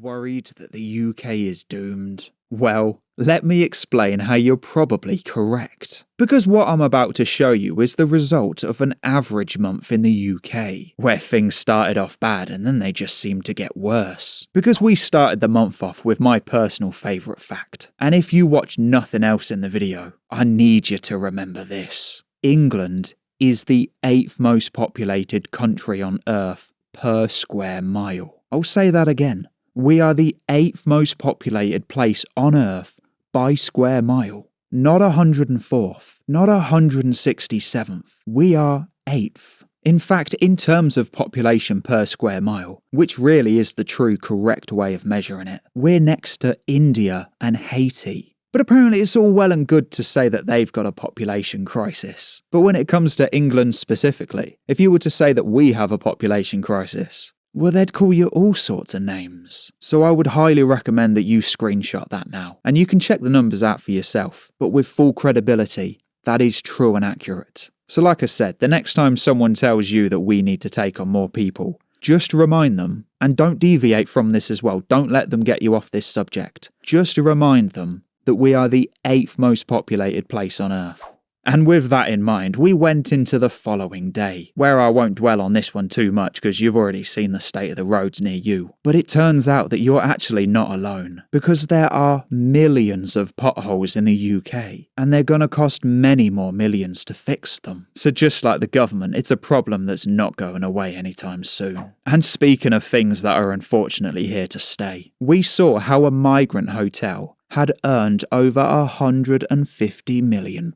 Worried that the UK is doomed? Well, let me explain how you're probably correct. Because what I'm about to show you is the result of an average month in the UK, where things started off bad and then they just seemed to get worse. Because we started the month off with my personal favourite fact. And if you watch nothing else in the video, I need you to remember this. England is the 8th most populated country on Earth per square mile. I'll say that again. We are the 8th most populated place on Earth by square mile. Not 104th, not 167th. We are 8th. In fact, in terms of population per square mile, which really is the true correct way of measuring it, we're next to India and Haiti. But apparently it's all well and good to say that they've got a population crisis. But when it comes to England specifically, if you were to say that we have a population crisis, well, they'd call you all sorts of names. So I would highly recommend that you screenshot that now. And you can check the numbers out for yourself. But with full credibility, that is true and accurate. So like I said, the next time someone tells you that we need to take on more people, just remind them, and don't deviate from this as well, don't let them get you off this subject. Just remind them that we are the 8th most populated place on Earth. And with that in mind, we went into the following day, where I won't dwell on this one too much because you've already seen the state of the roads near you. But it turns out that you're actually not alone, because there are millions of potholes in the UK, and they're gonna cost many more millions to fix them. So just like the government, it's a problem that's not going away anytime soon. And speaking of things that are unfortunately here to stay, we saw how a migrant hotel had earned over £150 million.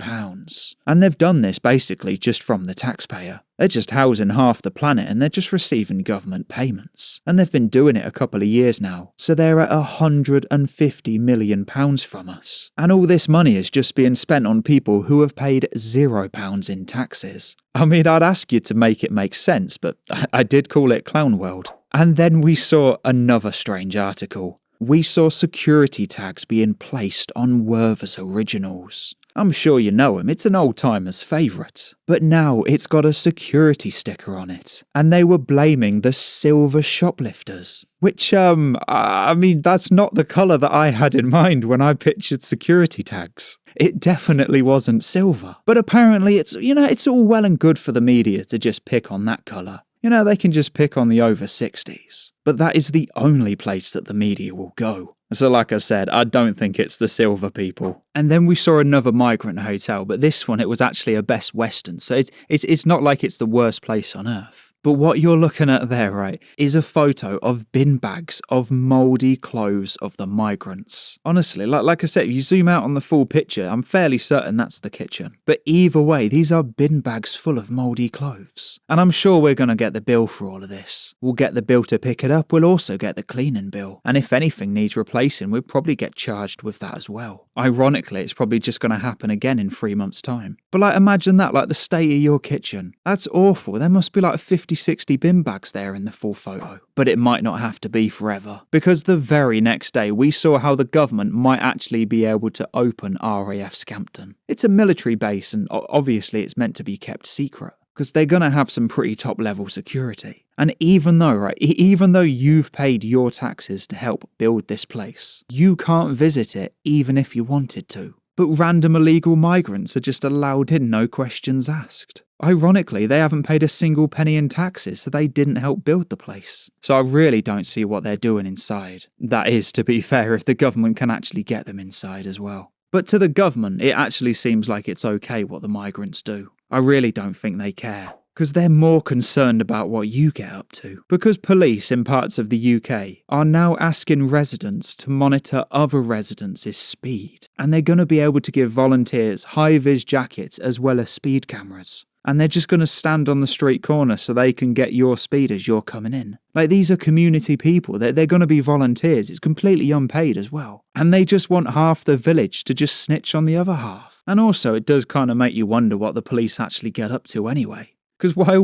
And they've done this basically just from the taxpayer. They're just housing half the planet and they're just receiving government payments. And they've been doing it a couple of years now, so they're at £150 million from us. And all this money is just being spent on people who have paid £0 in taxes. I mean, I'd ask you to make it make sense, but I did call it Clown World. And then we saw another strange article. We saw security tags being placed on Werther's originals. I'm sure you know him, it's an old-timer's favourite. But now it's got a security sticker on it, and they were blaming the silver shoplifters. Which, I mean, that's not the colour that I had in mind when I pictured security tags. It definitely wasn't silver. But apparently it's all well and good for the media to just pick on that colour. They can just pick on the over 60s. But that is the only place that the media will go. So like I said, I don't think it's the silver people. And then we saw another migrant hotel, but this one, it was actually a Best Western. So it's not like it's the worst place on Earth. But what you're looking at there, right, is a photo of bin bags of mouldy clothes of the migrants. Honestly, like I said, if you zoom out on the full picture, I'm fairly certain that's the kitchen. But either way, these are bin bags full of mouldy clothes. And I'm sure we're going to get the bill for all of this. We'll get the bill to pick it up, we'll also get the cleaning bill. And if anything needs replacing, we'll probably get charged with that as well. Ironically, it's probably just going to happen again in 3 months' time. But imagine that, the state of your kitchen. That's awful. There must be 50-60 bin bags there in the full photo. But it might not have to be forever. Because the very next day, we saw how the government might actually be able to open RAF Scampton. It's a military base and obviously it's meant to be kept secret. Because they're going to have some pretty top-level security. And even though you've paid your taxes to help build this place, you can't visit it even if you wanted to. But random illegal migrants are just allowed in, no questions asked. Ironically, they haven't paid a single penny in taxes, so they didn't help build the place. So I really don't see what they're doing inside. That is, to be fair, if the government can actually get them inside as well. But to the government, it actually seems like it's okay what the migrants do. I really don't think they care. Because they're more concerned about what you get up to. Because police in parts of the UK are now asking residents to monitor other residents' speed. And they're going to be able to give volunteers high-vis jackets as well as speed cameras. And they're just going to stand on the street corner so they can get your speed as you're coming in. These are community people. They're going to be volunteers. It's completely unpaid as well. And they just want half the village to just snitch on the other half. And also, it does kind of make you wonder what the police actually get up to anyway. Because why are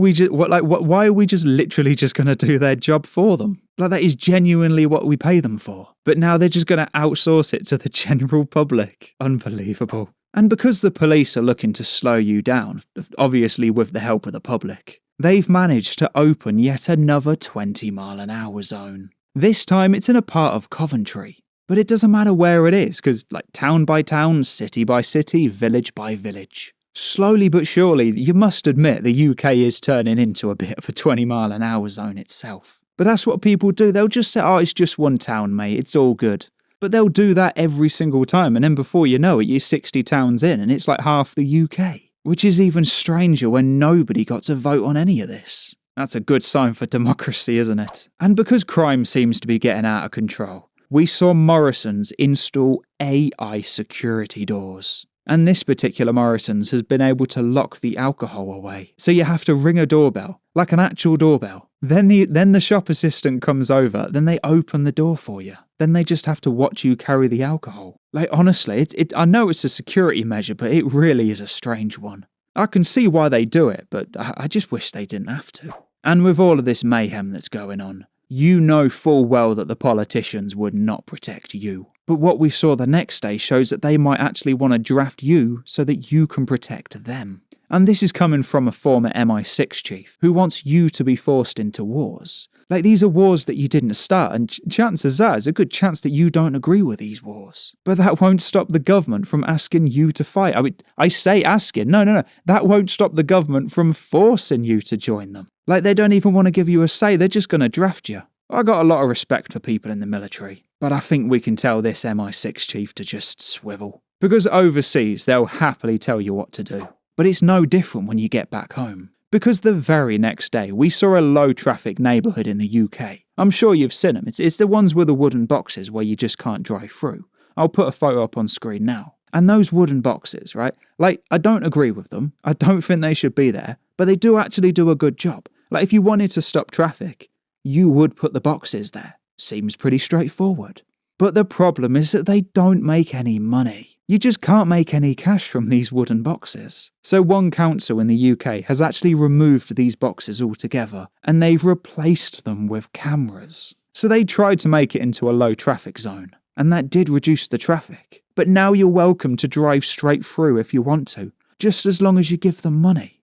we just literally just going to do their job for them? That is genuinely what we pay them for. But now they're just going to outsource it to the general public. Unbelievable. And because the police are looking to slow you down, obviously with the help of the public, they've managed to open yet another 20-mile-an-hour zone. This time it's in a part of Coventry. But it doesn't matter where it is, because town by town, city by city, village by village. Slowly but surely, you must admit the UK is turning into a bit of a 20-mile-an-hour zone itself. But that's what people do. They'll just say, oh, it's just one town, mate, it's all good. But they'll do that every single time, and then before you know it, you're 60 towns in, and it's like half the UK. Which is even stranger when nobody got to vote on any of this. That's a good sign for democracy, isn't it? And because crime seems to be getting out of control, we saw Morrison's install AI security doors. And this particular Morrison's has been able to lock the alcohol away. So you have to ring a doorbell, like an actual doorbell. Then the shop assistant comes over, then they open the door for you. Then they just have to watch you carry the alcohol. Honestly, I know it's a security measure, but it really is a strange one. I can see why they do it, but I just wish they didn't have to. And with all of this mayhem that's going on, you know full well that the politicians would not protect you. But what we saw the next day shows that they might actually want to draft you so that you can protect them. And this is coming from a former MI6 chief who wants you to be forced into wars. These are wars that you didn't start, and chances are there's a good chance that you don't agree with these wars. But that won't stop the government from asking you to fight. I say asking. No. That won't stop the government from forcing you to join them. They don't even want to give you a say. They're just going to draft you. I got a lot of respect for people in the military, but I think we can tell this MI6 chief to just swivel. Because overseas, they'll happily tell you what to do. But it's no different when you get back home. Because the very next day, we saw a low-traffic neighbourhood in the UK. I'm sure you've seen them. It's the ones with the wooden boxes where you just can't drive through. I'll put a photo up on screen now. And those wooden boxes, right? I don't agree with them. I don't think they should be there. But they do actually do a good job. If you wanted to stop traffic, you would put the boxes there. Seems pretty straightforward. But the problem is that they don't make any money. You just can't make any cash from these wooden boxes. So one council in the UK has actually removed these boxes altogether, and they've replaced them with cameras. So they tried to make it into a low traffic zone, and that did reduce the traffic. But now you're welcome to drive straight through if you want to, just as long as you give them money.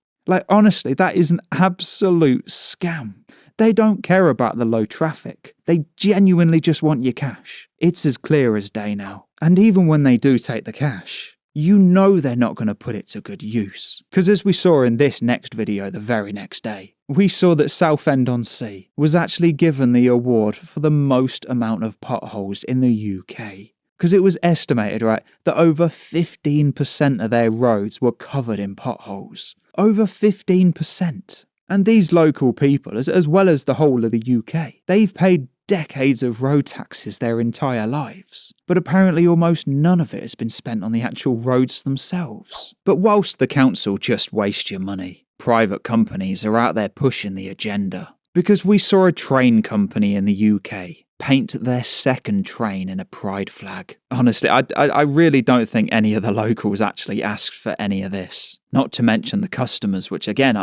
Honestly, that is an absolute scam. They don't care about the low traffic. They genuinely just want your cash. It's as clear as day now. And even when they do take the cash, you know they're not going to put it to good use. Because as we saw in this next video the very next day, we saw that Southend-on-Sea was actually given the award for the most amount of potholes in the UK. Because it was estimated, right, that over 15% of their roads were covered in potholes. Over 15%. And these local people, as well as the whole of the UK, they've paid decades of road taxes their entire lives. But apparently almost none of it has been spent on the actual roads themselves. But whilst the council just waste your money, private companies are out there pushing the agenda. Because we saw a train company in the UK paint their second train in a pride flag. Honestly, I really don't think any of the locals actually asked for any of this. Not to mention the customers, which again,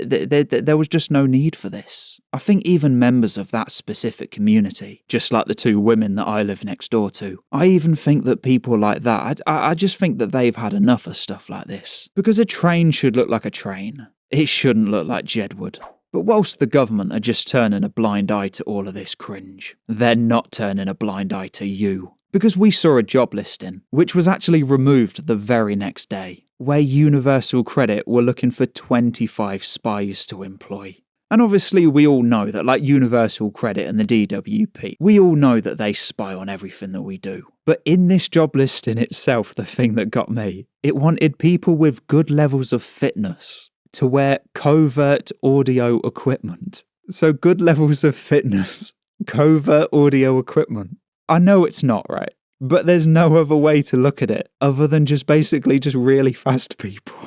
there was just no need for this. I think even members of that specific community, just like the two women that I live next door to, I even think that people like that, I just think that they've had enough of stuff like this. Because a train should look like a train. It shouldn't look like Jedward. But whilst the government are just turning a blind eye to all of this cringe, they're not turning a blind eye to you. Because we saw a job listing, which was actually removed the very next day, where Universal Credit were looking for 25 spies to employ. And obviously we all know that Universal Credit and the DWP, we all know that they spy on everything that we do. But in this job listing itself, the thing that got me, it wanted people with good levels of fitness to wear covert audio equipment. So good levels of fitness, covert audio equipment. I know it's not right, but there's no other way to look at it other than just really fast people.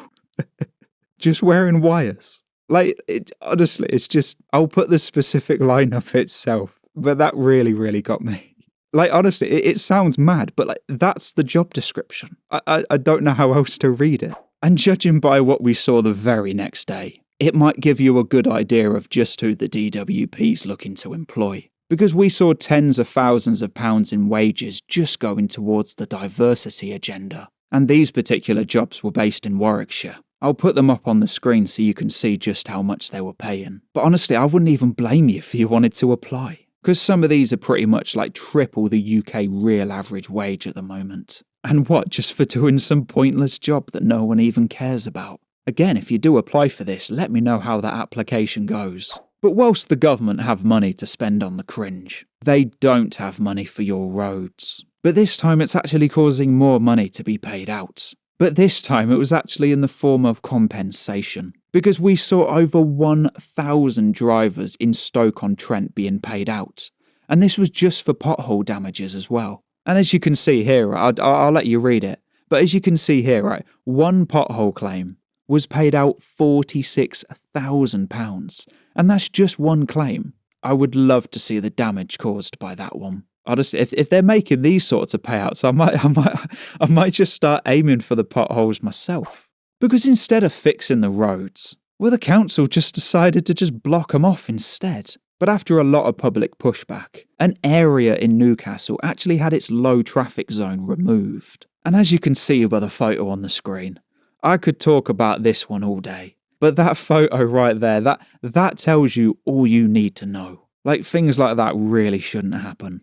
Just wearing wires. Honestly, it's just, I'll put the specific line up itself, but that really got me. Honestly, it sounds mad, but that's the job description. I don't know how else to read it. And judging by what we saw the very next day, it might give you a good idea of just who the DWP's looking to employ. Because we saw tens of thousands of pounds in wages just going towards the diversity agenda. And these particular jobs were based in Warwickshire. I'll put them up on the screen so you can see just how much they were paying. But honestly, I wouldn't even blame you if you wanted to apply. because some of these are pretty much like triple the UK real average wage at the moment. And what, just for doing some pointless job that no one even cares about? Again, if you do apply for this, let me know how that application goes. But whilst the government have money to spend on the cringe, they don't have money for your roads. But this time it's actually causing more money to be paid out. But this time it was actually in the form of compensation, because we saw over 1,000 drivers in Stoke-on-Trent being paid out. And this was just for pothole damages as well. And as you can see here, I'll let you read it, but as you can see here, right, one pothole claim was paid out £46,000, and that's just one claim. I would love to see the damage caused by that one. If they're making these sorts of payouts, I might just start aiming for the potholes myself. Because instead of fixing the roads, well, the council just decided to just block them off instead. But after a lot of public pushback, an area in Newcastle actually had its low traffic zone removed. And as you can see by the photo on the screen, I could talk about this one all day. But that photo right there, that tells you all you need to know. Like, things like that really shouldn't happen.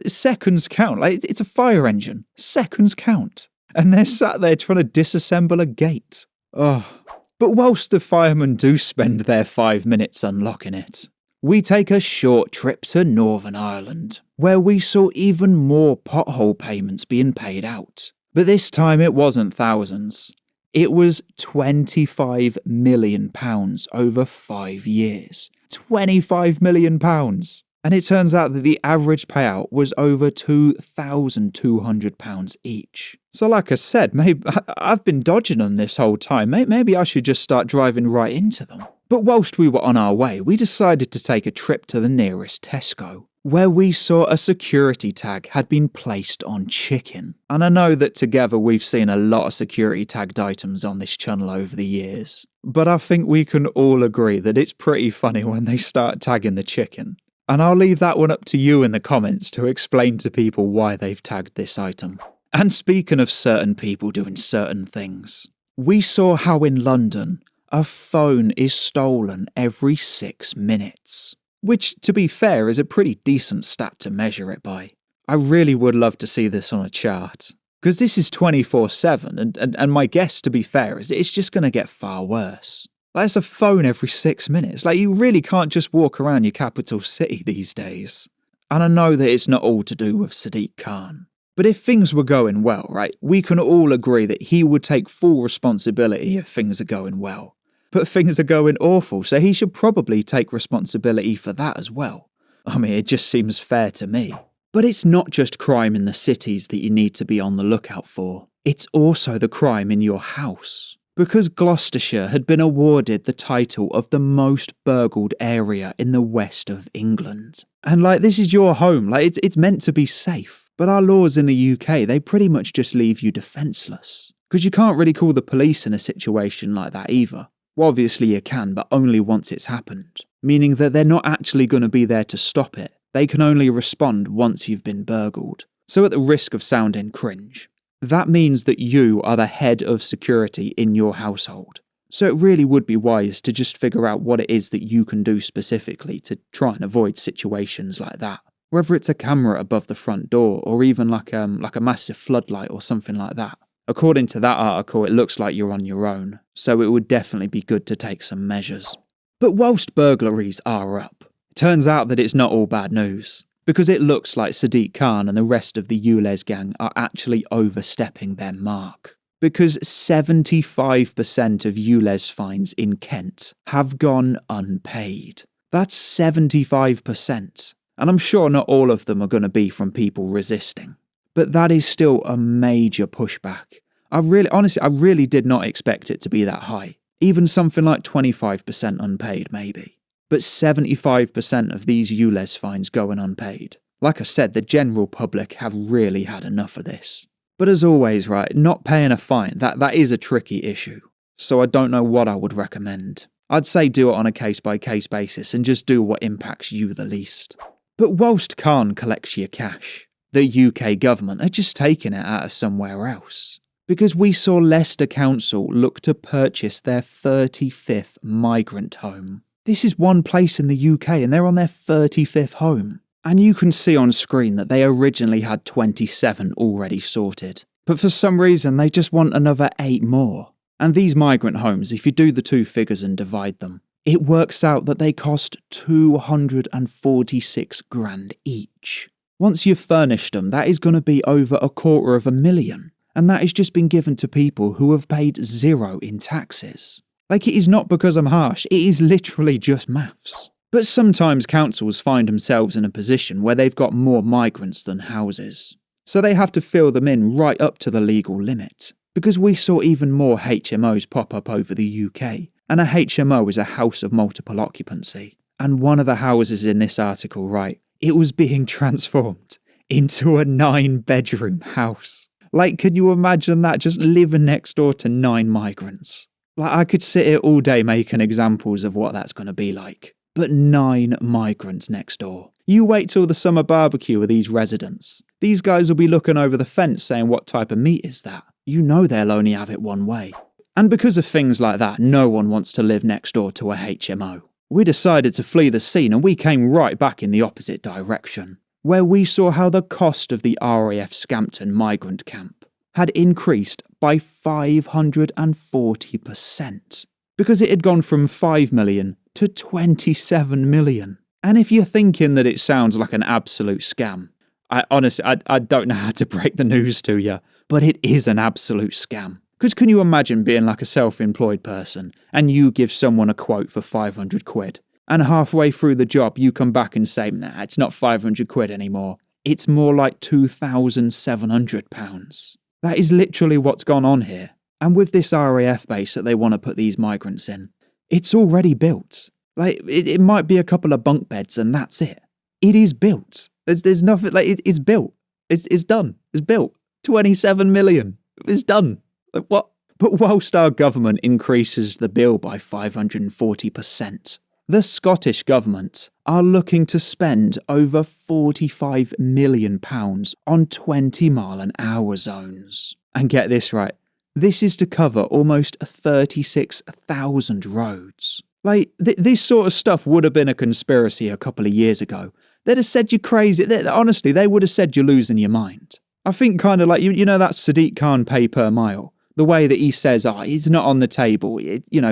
Seconds count. It's a fire engine. Seconds count. And they're sat there trying to disassemble a gate. Ugh. But whilst the firemen do spend their 5 minutes unlocking it, we take a short trip to Northern Ireland, where we saw even more pothole payments being paid out. But this time it wasn't thousands. It was £25 million over 5 years. £25 million! And it turns out that the average payout was over £2,200 each. So like I said, maybe I've been dodging them this whole time. Maybe I should just start driving right into them. But whilst we were on our way, we decided to take a trip to the nearest Tesco, where we saw a security tag had been placed on chicken. And I know that together we've seen a lot of security tagged items on this channel over the years. But I think we can all agree that it's pretty funny when they start tagging the chicken. And I'll leave that one up to you in the comments to explain to people why they've tagged this item. And speaking of certain people doing certain things, we saw how in London, a phone is stolen every 6 minutes. Which, to be fair, is a pretty decent stat to measure it by. I really would love to see this on a chart. Because this is 24/7, and my guess, to be fair, is it's just going to get far worse. It's a phone every 6 minutes. You really can't just walk around your capital city these days. And I know that it's not all to do with Sadiq Khan. But if things were going well, right, we can all agree that he would take full responsibility if things are going well. But things are going awful, so he should probably take responsibility for that as well. I mean, it just seems fair to me. But it's not just crime in the cities that you need to be on the lookout for. It's also the crime in your house. Because Gloucestershire had been awarded the title of the most burgled area in the west of England. And this is your home, it's meant to be safe. But our laws in the UK, they pretty much just leave you defenceless. Because you can't really call the police in a situation like that either. Well, obviously you can, but only once it's happened. Meaning that they're not actually going to be there to stop it. They can only respond once you've been burgled. So at the risk of sounding cringe, that means that you are the head of security in your household. So it really would be wise to just figure out what it is that you can do specifically to try and avoid situations like that. Whether it's a camera above the front door or even like a massive floodlight or something like that. According to that article, it looks like you're on your own, so it would definitely be good to take some measures. But whilst burglaries are up, it turns out that it's not all bad news. Because it looks like Sadiq Khan and the rest of the ULEZ gang are actually overstepping their mark. Because 75% of ULEZ fines in Kent have gone unpaid. That's 75%. And I'm sure not all of them are going to be from people resisting. But that is still a major pushback. I really did not expect it to be that high. Even something like 25% unpaid, maybe. But 75% of these ULEZ fines going unpaid. Like I said, the general public have really had enough of this. But as always, right, not paying a fine, that is a tricky issue. So I don't know what I would recommend. I'd say do it on a case-by-case basis and just do what impacts you the least. But whilst Khan collects your cash, the UK government are just taking it out of somewhere else. Because we saw Leicester Council look to purchase their 35th migrant home. This is one place in the UK and they're on their 35th home. And you can see on screen that they originally had 27 already sorted. But for some reason, they just want another 8 more. And these migrant homes, if you do the two figures and divide them, it works out that they cost 246 grand each. Once you've furnished them, that is going to be over $250,000. And that has just been given to people who have paid 0 in taxes. Like, it is not because I'm harsh, it is literally just maths. But sometimes councils find themselves in a position where they've got more migrants than houses. So they have to fill them in right up to the legal limit. Because we saw even more HMOs pop up over the UK. And a HMO is a house of multiple occupancy. And one of the houses in this article, right, it was being transformed into a 9-bedroom house. Like, can you imagine that, just living next door to 9 migrants? Like, I could sit here all day making examples of what that's going to be like. But 9 migrants next door. You wait till the summer barbecue of these residents. These guys will be looking over the fence saying, what type of meat is that? You know they'll only have it one way. And because of things like that, no one wants to live next door to a HMO. We decided to flee the scene and we came right back in the opposite direction, where we saw how the cost of the RAF Scampton migrant camp had increased by 540%, because it had gone from 5 million to 27 million. And if you're thinking that it sounds like an absolute scam, I don't know how to break the news to you, but it is an absolute scam. Because can you imagine being like a self-employed person and you give someone a quote for 500 quid and halfway through the job you come back and say, nah, it's not 500 quid anymore. It's more like £2,700. That is literally what's gone on here. And with this RAF base that they want to put these migrants in, it's already built. Like, it might be a couple of bunk beds and that's it. It is built. There's nothing, like, it's built. It's done. It's built. 27 million. It's done. Like, what? But whilst our government increases the bill by 540%, the Scottish government are looking to spend over £45 million on 20-mile-an-hour zones. And get this right, this is to cover almost 36,000 roads. Like, this sort of stuff would have been a conspiracy a couple of years ago. They'd have said you're crazy. Honestly, they would have said you're losing your mind. I think kind of like, you know that Sadiq Khan pay per mile? The way that he says, it's not on the table,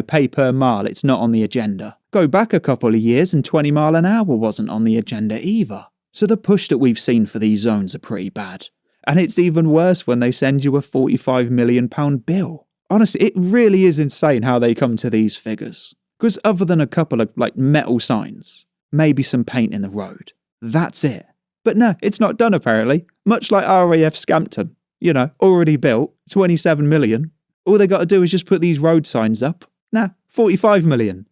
pay per mile, it's not on the agenda. Go back a couple of years and 20 mile an hour wasn't on the agenda either. So the push that we've seen for these zones are pretty bad. And it's even worse when they send you a £45 million bill. Honestly, it really is insane how they come to these figures. Because other than a couple of metal signs, maybe some paint in the road, that's it. But no, it's not done apparently. Much like RAF Scampton. Already built, 27 million. All they got to do is just put these road signs up. Nah, 45 million.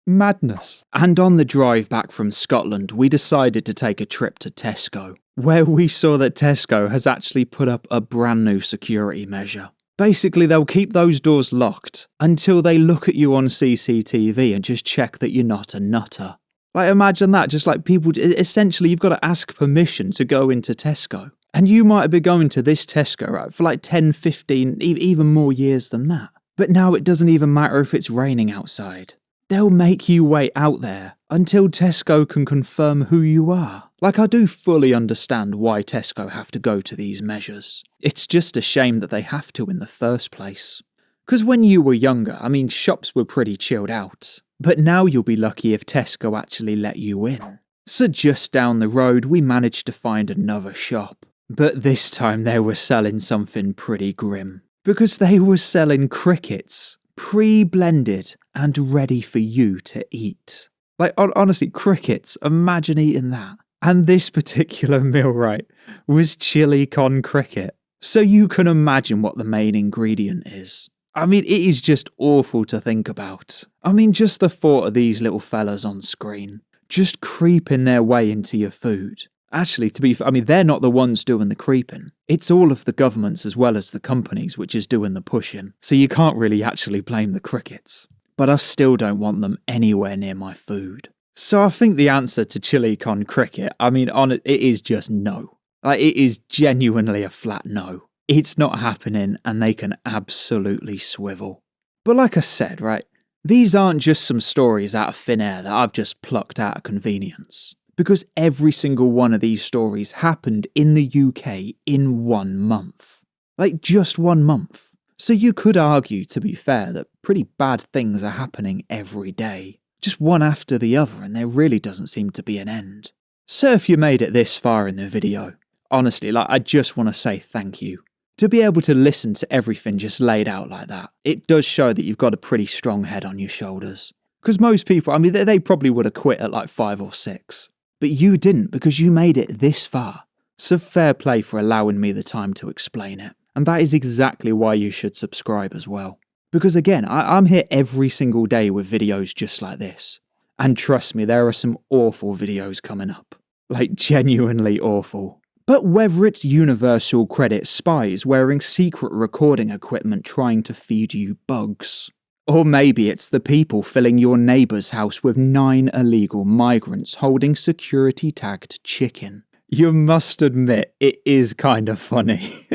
Madness. And on the drive back from Scotland, we decided to take a trip to Tesco, where we saw that Tesco has actually put up a brand new security measure. Basically, they'll keep those doors locked until they look at you on CCTV and just check that you're not a nutter. Like, imagine that, just like people, essentially you've got to ask permission to go into Tesco. And you might have been going to this Tesco, right, for 10, 15, even more years than that. But now it doesn't even matter if it's raining outside. They'll make you wait out there until Tesco can confirm who you are. Like, I do fully understand why Tesco have to go to these measures. It's just a shame that they have to in the first place. Because when you were younger, shops were pretty chilled out. But now you'll be lucky if Tesco actually let you in. So just down the road, we managed to find another shop. But this time they were selling something pretty grim. Because they were selling crickets, pre-blended and ready for you to eat. Like, honestly, crickets, imagine eating that. And this particular meal, right, was chili con cricket. So you can imagine what the main ingredient is. It is just awful to think about. Just the thought of these little fellas on screen, just creeping their way into your food. Actually, to be fair, they're not the ones doing the creeping. It's all of the governments as well as the companies which is doing the pushing. So you can't really actually blame the crickets. But I still don't want them anywhere near my food. So I think the answer to chili con cricket, it is just no. It is genuinely a flat no. It's not happening and they can absolutely swivel. But like I said, right, These aren't just some stories out of thin air that I've just plucked out of convenience, because every single one of these stories happened in the UK in 1 month. Like, just 1 month. So you could argue, to be fair, that pretty bad things are happening every day. Just one after the other, and there really doesn't seem to be an end. So if you made it this far in the video, honestly, I just want to say thank you. To be able to listen to everything just laid out like that, it does show that you've got a pretty strong head on your shoulders. Because most people, I mean, they probably would have quit at like 5 or 6. But you didn't, because you made it this far. So fair play for allowing me the time to explain it. And that is exactly why you should subscribe as well. Because again, I'm here every single day with videos just like this. And trust me, there are some awful videos coming up. Like, genuinely awful. But whether it's universal credit spies wearing secret recording equipment trying to feed you bugs, or maybe it's the people filling your neighbour's house with 9 illegal migrants holding security tagged chicken, you must admit it is kind of funny.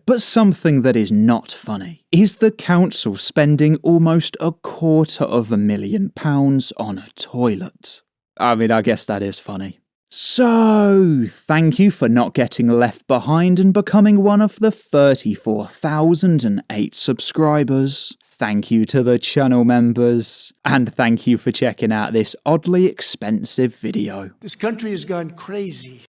But something that is not funny is the council spending almost £250,000 on a toilet. I mean, I guess that is funny. So, thank you for not getting left behind and becoming one of the 34,008 subscribers. Thank you to the channel members. And thank you for checking out this oddly expensive video. This country has gone crazy.